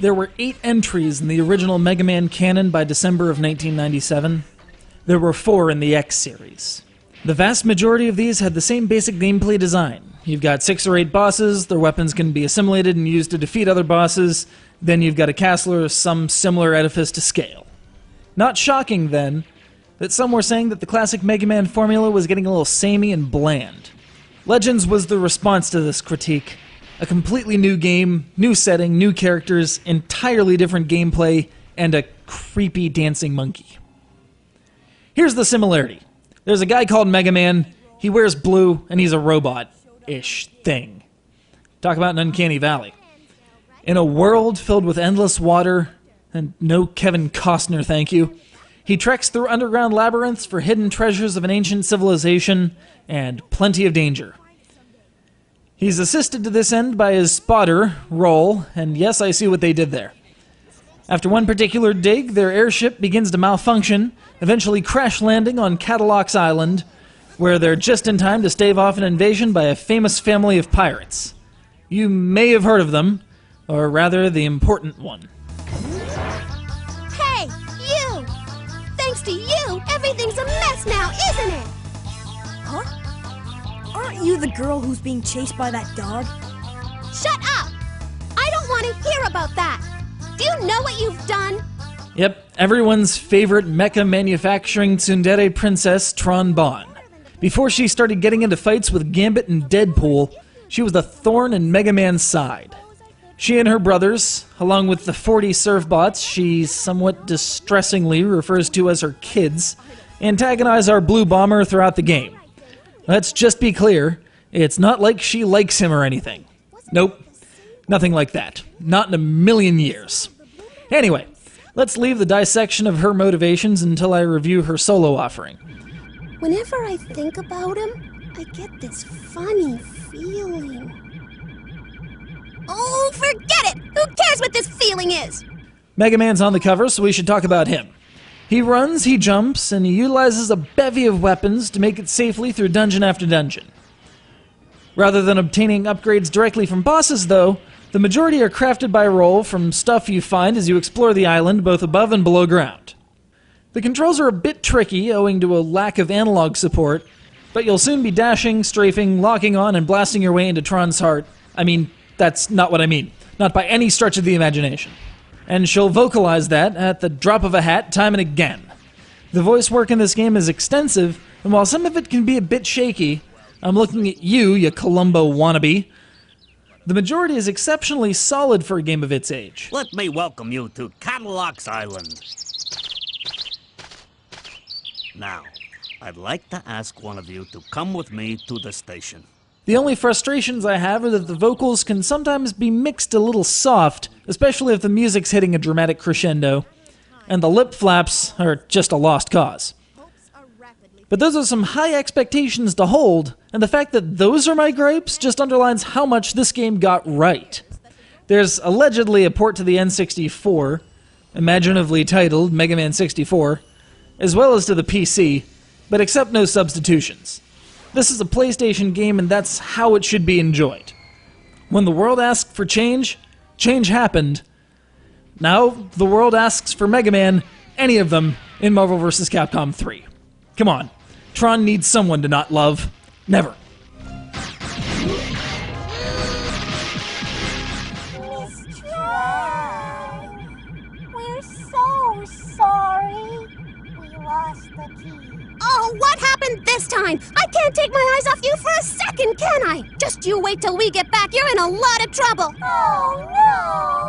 There were 8 entries in the original Mega Man canon by December of 1997. There were 4 in the X series. The vast majority of these had the same basic gameplay design. You've got 6 or 8 bosses, their weapons can be assimilated and used to defeat other bosses, then you've got a castle or some similar edifice to scale. Not shocking, then, that some were saying that the classic Mega Man formula was getting a little samey and bland. Legends was the response to this critique. A completely new game, new setting, new characters, entirely different gameplay, and a creepy dancing monkey. Here's the similarity. There's a guy called Mega Man, he wears blue, and he's a robot-ish thing. Talk about an uncanny valley. In a world filled with endless water, and no Kevin Costner, thank you, he treks through underground labyrinths for hidden treasures of an ancient civilization, and plenty of danger. He's assisted to this end by his spotter, Roll, and yes, I see what they did there. After one particular dig, their airship begins to malfunction, eventually crash landing on Cadillacs Island, where they're just in time to stave off an invasion by a famous family of pirates. You may have heard of them, or rather, the important one. Hey, you! Thanks to you, everything's a mess now, isn't it? Huh? Aren't you the girl who's being chased by that dog? Shut up! I don't want to hear about that! Do you know what you've done? Yep, everyone's favorite mecha manufacturing tsundere princess, Tron Bonne. Before she started getting into fights with Gambit and Deadpool, she was the thorn in Mega Man's side. She and her brothers, along with the 40 surfbots she somewhat distressingly refers to as her kids, antagonize our Blue Bomber throughout the game. Let's just be clear, it's not like she likes him or anything. Nope, nothing like that. Not in a million years. Anyway, let's leave the dissection of her motivations until I review her solo offering. Whenever I think about him, I get this funny feeling. Oh, forget it! Who cares what this feeling is? Mega Man's on the cover, so we should talk about him. He runs, he jumps, and he utilizes a bevy of weapons to make it safely through dungeon after dungeon. Rather than obtaining upgrades directly from bosses, though, the majority are crafted by Roll from stuff you find as you explore the island both above and below ground. The controls are a bit tricky owing to a lack of analog support, but you'll soon be dashing, strafing, locking on, and blasting your way into Tron's heart. I mean, that's not what I mean. Not by any stretch of the imagination. And she'll vocalize that at the drop of a hat time and again. The voice work in this game is extensive, and while some of it can be a bit shaky, I'm looking at you Columbo wannabe, the majority is exceptionally solid for a game of its age. Let me welcome you to Cadillacs Island. Now, I'd like to ask one of you to come with me to the station. The only frustrations I have are that the vocals can sometimes be mixed a little soft, especially if the music's hitting a dramatic crescendo, and the lip flaps are just a lost cause. But those are some high expectations to hold, and the fact that those are my gripes just underlines how much this game got right. There's allegedly a port to the N64, imaginatively titled Mega Man 64, as well as to the PC, but accept no substitutions. This is a PlayStation game, and that's how it should be enjoyed. When the world asked for change, change happened. Now, the world asks for Mega Man, any of them, in Marvel vs. Capcom 3. Come on, Tron needs someone to not love. Never. Miss Tron, we're so sorry. We lost the key. Oh, what happened this time? I can't take my eyes off you for a second, can I? Just you wait till we get back. You're in a lot of trouble. Oh, no.